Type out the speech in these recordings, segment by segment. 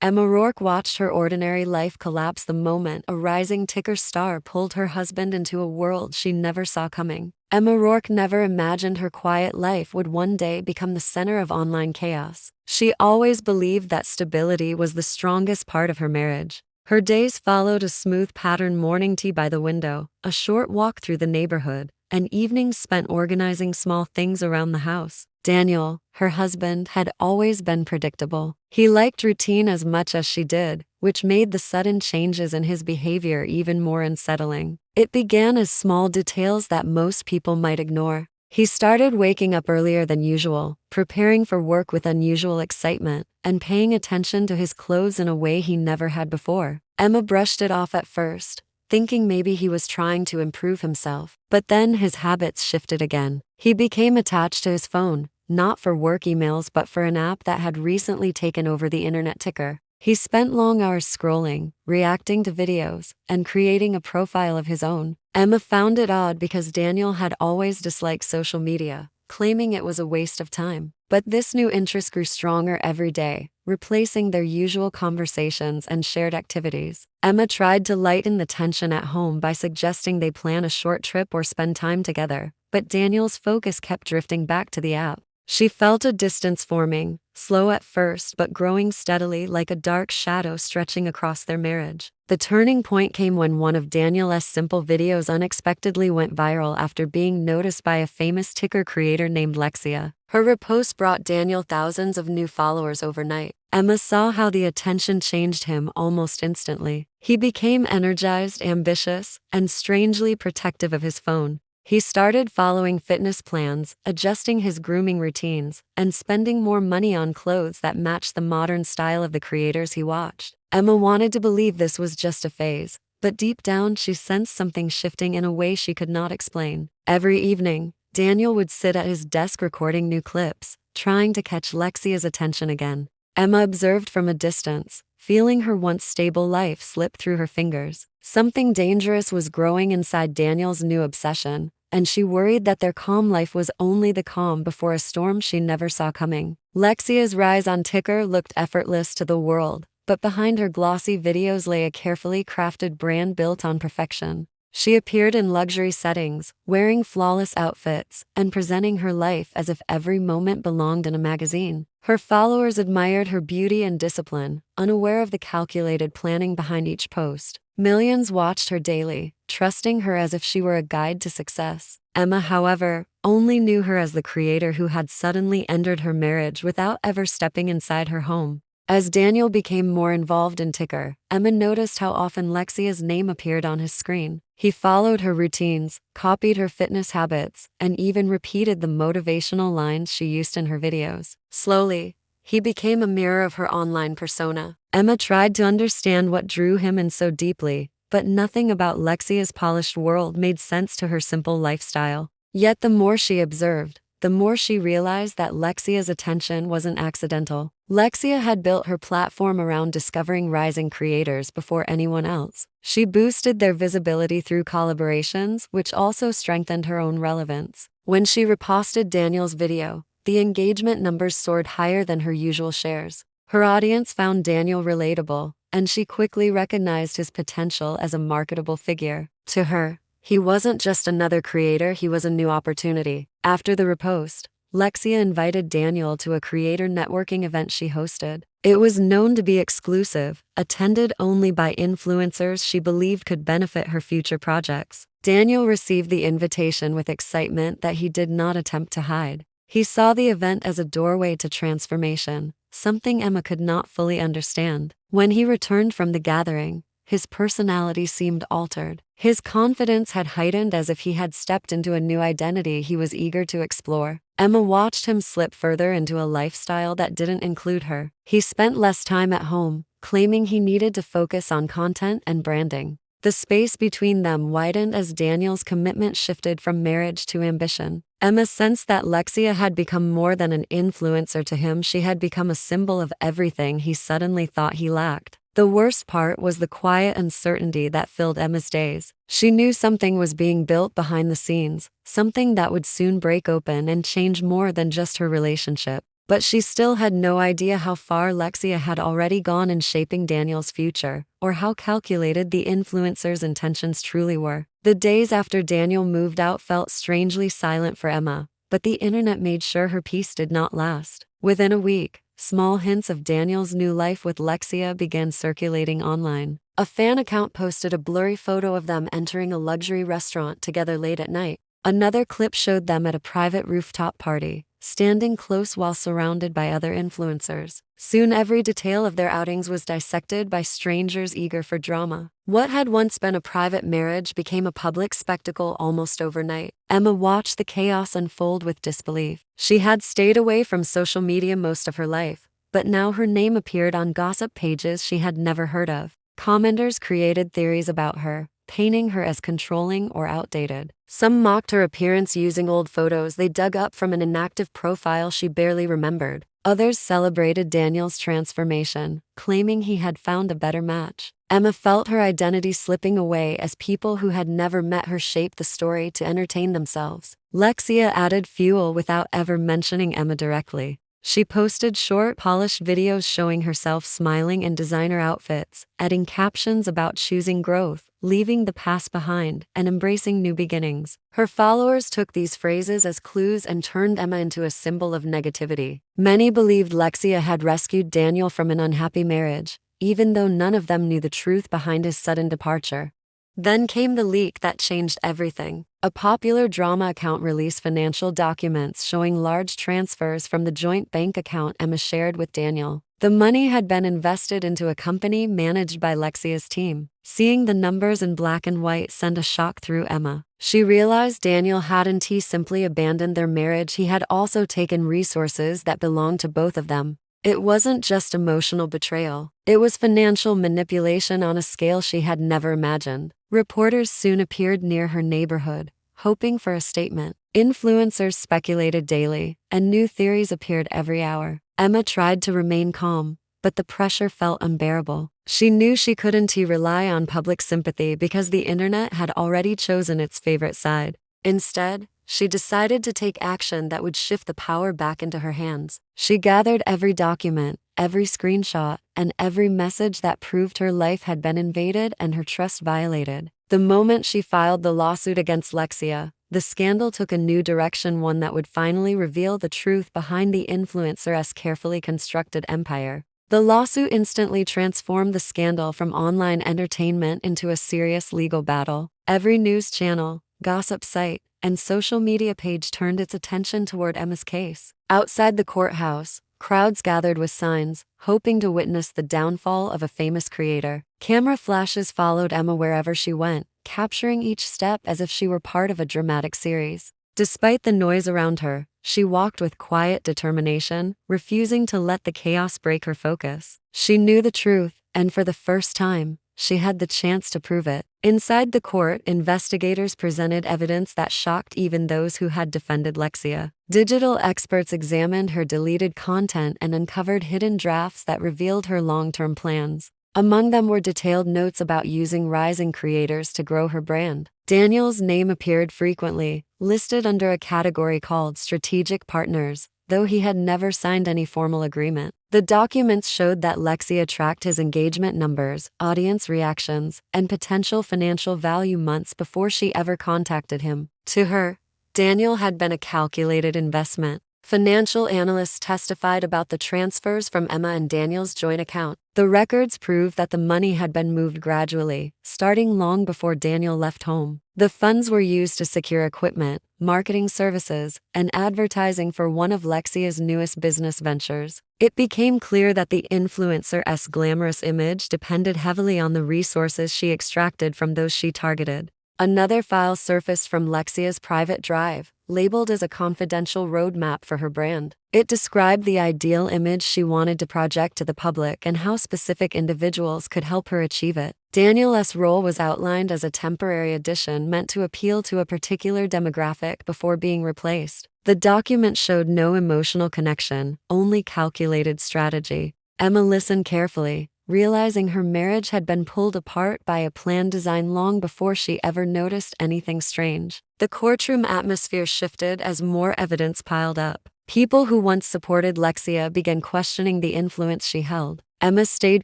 Emma Rourke watched her ordinary life collapse the moment a rising Tikor star pulled her husband into a world she never saw coming. Emma Rourke never imagined her quiet life would one day become the center of online chaos. She always believed that stability was the strongest part of her marriage. Her days followed a smooth patterned morning tea by the window, a short walk through the neighborhood, and evenings spent organizing small things around the house. Daniel, her husband, had always been predictable. He liked routine as much as she did, which made the sudden changes in his behavior even more unsettling. It began as small details that most people might ignore. He started waking up earlier than usual, preparing for work with unusual excitement, and paying attention to his clothes in a way he never had before. Emma brushed it off at first, thinking maybe he was trying to improve himself. But then his habits shifted again. He became attached to his phone, not for work emails but for an app that had recently taken over the internet. Tikor. He spent long hours scrolling, reacting to videos, and creating a profile of his own. Emma found it odd because Daniel had always disliked social media, claiming it was a waste of time. But this new interest grew stronger every day, replacing their usual conversations and shared activities. Emma tried to lighten the tension at home by suggesting they plan a short trip or spend time together, but Daniel's focus kept drifting back to the app. She felt a distance forming, slow at first but growing steadily like a dark shadow stretching across their marriage. The turning point came when one of Daniel's simple videos unexpectedly went viral after being noticed by a famous Tikor creator named Lexia. Her repost brought Daniel thousands of new followers overnight. Emma saw how the attention changed him almost instantly. He became energized, ambitious, and strangely protective of his phone. He started following fitness plans, adjusting his grooming routines, and spending more money on clothes that matched the modern style of the creators he watched. Emma wanted to believe this was just a phase, but deep down she sensed something shifting in a way she could not explain. Every evening, Daniel would sit at his desk recording new clips, trying to catch Lexia's attention again. Emma observed from a distance, feeling her once stable life slip through her fingers. Something dangerous was growing inside Daniel's new obsession, and she worried that their calm life was only the calm before a storm she never saw coming. Lexia's rise on Tikor looked effortless to the world, but behind her glossy videos lay a carefully crafted brand built on perfection. She appeared in luxury settings, wearing flawless outfits, and presenting her life as if every moment belonged in a magazine. Her followers admired her beauty and discipline, unaware of the calculated planning behind each post. Millions watched her daily, trusting her as if she were a guide to success. Emma, however, only knew her as the creator who had suddenly entered her marriage without ever stepping inside her home. As Daniel became more involved in Tikor, Emma noticed how often Lexia's name appeared on his screen. He followed her routines, copied her fitness habits, and even repeated the motivational lines she used in her videos. Slowly, he became a mirror of her online persona. Emma tried to understand what drew him in so deeply, but nothing about Lexia's polished world made sense to her simple lifestyle. Yet the more she observed, the more she realized that Lexia's attention wasn't accidental. Lexia had built her platform around discovering rising creators before anyone else. She boosted their visibility through collaborations, which also strengthened her own relevance. When she reposted Daniel's video, the engagement numbers soared higher than her usual shares. Her audience found Daniel relatable, and she quickly recognized his potential as a marketable figure. To her, he wasn't just another creator, he was a new opportunity. After the repost, Lexia invited Daniel to a creator networking event she hosted. It was known to be exclusive, attended only by influencers she believed could benefit her future projects. Daniel received the invitation with excitement that he did not attempt to hide. He saw the event as a doorway to transformation, something Emma could not fully understand. When he returned from the gathering, his personality seemed altered. His confidence had heightened as if he had stepped into a new identity he was eager to explore. Emma watched him slip further into a lifestyle that didn't include her. He spent less time at home, claiming he needed to focus on content and branding. The space between them widened as Daniel's commitment shifted from marriage to ambition. Emma sensed that Lexia had become more than an influencer to him. She had become a symbol of everything he suddenly thought he lacked. The worst part was the quiet uncertainty that filled Emma's days. She knew something was being built behind the scenes, something that would soon break open and change more than just her relationship. But she still had no idea how far Lexia had already gone in shaping Daniel's future, or how calculated the influencer's intentions truly were. The days after Daniel moved out felt strangely silent for Emma, but the internet made sure her peace did not last. Within a week, small hints of Daniel's new life with Lexia began circulating online. A fan account posted a blurry photo of them entering a luxury restaurant together late at night. Another clip showed them at a private rooftop party, standing close while surrounded by other influencers. Soon every detail of their outings was dissected by strangers eager for drama. What had once been a private marriage became a public spectacle almost overnight. Emma watched the chaos unfold with disbelief. She had stayed away from social media most of her life, but now her name appeared on gossip pages she had never heard of. Commenters created theories about her, painting her as controlling or outdated. Some mocked her appearance using old photos they dug up from an inactive profile she barely remembered. Others celebrated Daniel's transformation, claiming he had found a better match. Emma felt her identity slipping away as people who had never met her shaped the story to entertain themselves. Lexia added fuel without ever mentioning Emma directly. She posted short, polished videos showing herself smiling in designer outfits, adding captions about choosing growth, leaving the past behind, and embracing new beginnings. Her followers took these phrases as clues and turned Emma into a symbol of negativity. Many believed Lexia had rescued Daniel from an unhappy marriage, even though none of them knew the truth behind his sudden departure. Then came the leak that changed everything. A popular drama account released financial documents showing large transfers from the joint bank account Emma shared with Daniel. The money had been invested into a company managed by Lexia's team. Seeing the numbers in black and white sent a shock through Emma. She realized Daniel hadn't simply abandoned their marriage, he had also taken resources that belonged to both of them. It wasn't just emotional betrayal, it was financial manipulation on a scale she had never imagined. Reporters soon appeared near her neighborhood, hoping for a statement. Influencers speculated daily, and new theories appeared every hour. Emma tried to remain calm, but the pressure felt unbearable. She knew she couldn't rely on public sympathy because the internet had already chosen its favorite side. Instead, she decided to take action that would shift the power back into her hands. She gathered every document, every screenshot, and every message that proved her life had been invaded and her trust violated. The moment she filed the lawsuit against Lexia, the scandal took a new direction, one that would finally reveal the truth behind the influencer's carefully constructed empire. The lawsuit instantly transformed the scandal from online entertainment into a serious legal battle. Every news channel, gossip site, and social media page turned its attention toward Emma's case. Outside the courthouse, crowds gathered with signs, hoping to witness the downfall of a famous creator. Camera flashes followed Emma wherever she went, capturing each step as if she were part of a dramatic series. Despite the noise around her, she walked with quiet determination, refusing to let the chaos break her focus. She knew the truth, and for the first time, she had the chance to prove it. Inside the court, investigators presented evidence that shocked even those who had defended Lexia. Digital experts examined her deleted content and uncovered hidden drafts that revealed her long-term plans. Among them were detailed notes about using rising creators to grow her brand. Daniel's name appeared frequently, listed under a category called Strategic Partners, though he had never signed any formal agreement. The documents showed that Lexia tracked his engagement numbers, audience reactions, and potential financial value months before she ever contacted him. To her, Daniel had been a calculated investment. Financial analysts testified about the transfers from Emma and Daniel's joint account. The records proved that the money had been moved gradually, starting long before Daniel left home. The funds were used to secure equipment, marketing services, and advertising for one of Lexia's newest business ventures. It became clear that the influencer's glamorous image depended heavily on the resources she extracted from those she targeted. Another file surfaced from Lexia's private drive, labeled as a confidential roadmap for her brand. It described the ideal image she wanted to project to the public and how specific individuals could help her achieve it. Daniel's role was outlined as a temporary addition meant to appeal to a particular demographic before being replaced. The document showed no emotional connection, only calculated strategy. Emma listened carefully, realizing her marriage had been pulled apart by a plan designed long before she ever noticed anything strange. The courtroom atmosphere shifted as more evidence piled up. People who once supported Lexia began questioning the influence she held. Emma stayed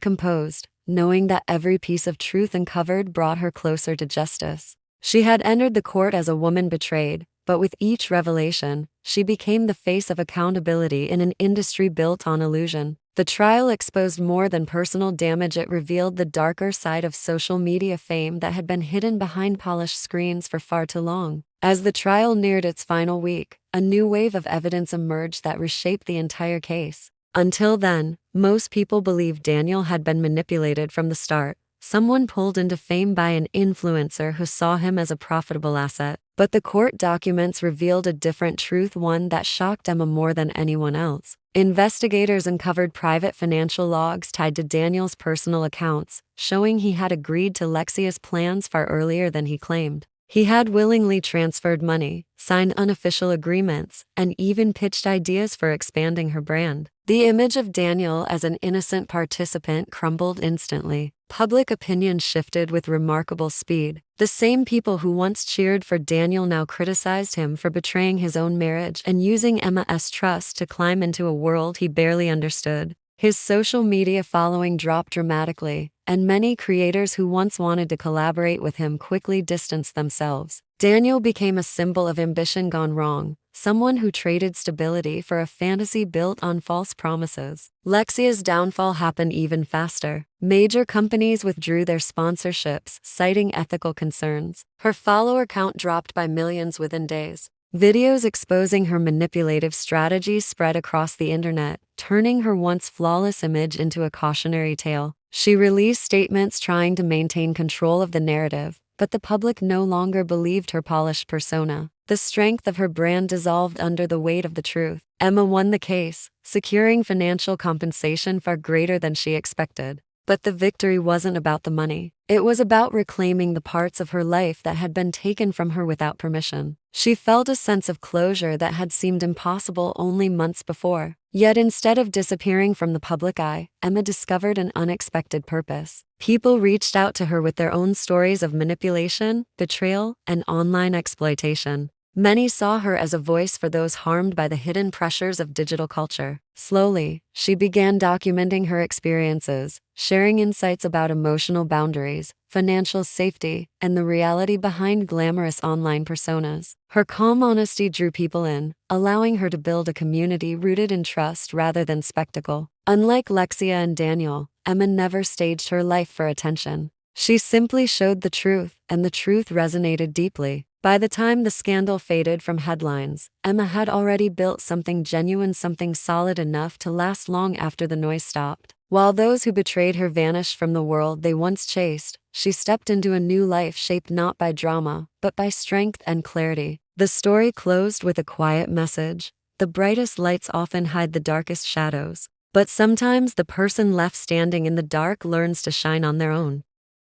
composed, knowing that every piece of truth uncovered brought her closer to justice. She had entered the court as a woman betrayed, but with each revelation, she became the face of accountability in an industry built on illusion. The trial exposed more than personal damage, it revealed the darker side of social media fame that had been hidden behind polished screens for far too long. As the trial neared its final week, a new wave of evidence emerged that reshaped the entire case. Until then, most people believed Daniel had been manipulated from the start, someone pulled into fame by an influencer who saw him as a profitable asset. But the court documents revealed a different truth, one that shocked Emma more than anyone else. Investigators uncovered private financial logs tied to Daniel's personal accounts, showing he had agreed to Lexia's plans far earlier than he claimed. He had willingly transferred money, signed unofficial agreements, and even pitched ideas for expanding her brand. The image of Daniel as an innocent participant crumbled instantly. Public opinion shifted with remarkable speed. The same people who once cheered for Daniel now criticized him for betraying his own marriage and using Emma's trust to climb into a world he barely understood. His social media following dropped dramatically, and many creators who once wanted to collaborate with him quickly distanced themselves. Daniel became a symbol of ambition gone wrong, someone who traded stability for a fantasy built on false promises. Lexia's downfall happened even faster. Major companies withdrew their sponsorships, citing ethical concerns. Her follower count dropped by millions within days. Videos exposing her manipulative strategies spread across the internet, turning her once flawless image into a cautionary tale. She released statements trying to maintain control of the narrative, but the public no longer believed her polished persona. The strength of her brand dissolved under the weight of the truth. Emma won the case, securing financial compensation far greater than she expected. But the victory wasn't about the money. It was about reclaiming the parts of her life that had been taken from her without permission. She felt a sense of closure that had seemed impossible only months before. Yet instead of disappearing from the public eye, Emma discovered an unexpected purpose. People reached out to her with their own stories of manipulation, betrayal, and online exploitation. Many saw her as a voice for those harmed by the hidden pressures of digital culture. Slowly, she began documenting her experiences, sharing insights about emotional boundaries, financial safety, and the reality behind glamorous online personas. Her calm honesty drew people in, allowing her to build a community rooted in trust rather than spectacle. Unlike Lexia and Daniel, Emma never staged her life for attention. She simply showed the truth, and the truth resonated deeply. By the time the scandal faded from headlines, Emma had already built something genuine, something solid enough to last long after the noise stopped. While those who betrayed her vanished from the world they once chased, she stepped into a new life shaped not by drama, but by strength and clarity. The story closed with a quiet message. The brightest lights often hide the darkest shadows, but sometimes the person left standing in the dark learns to shine on their own.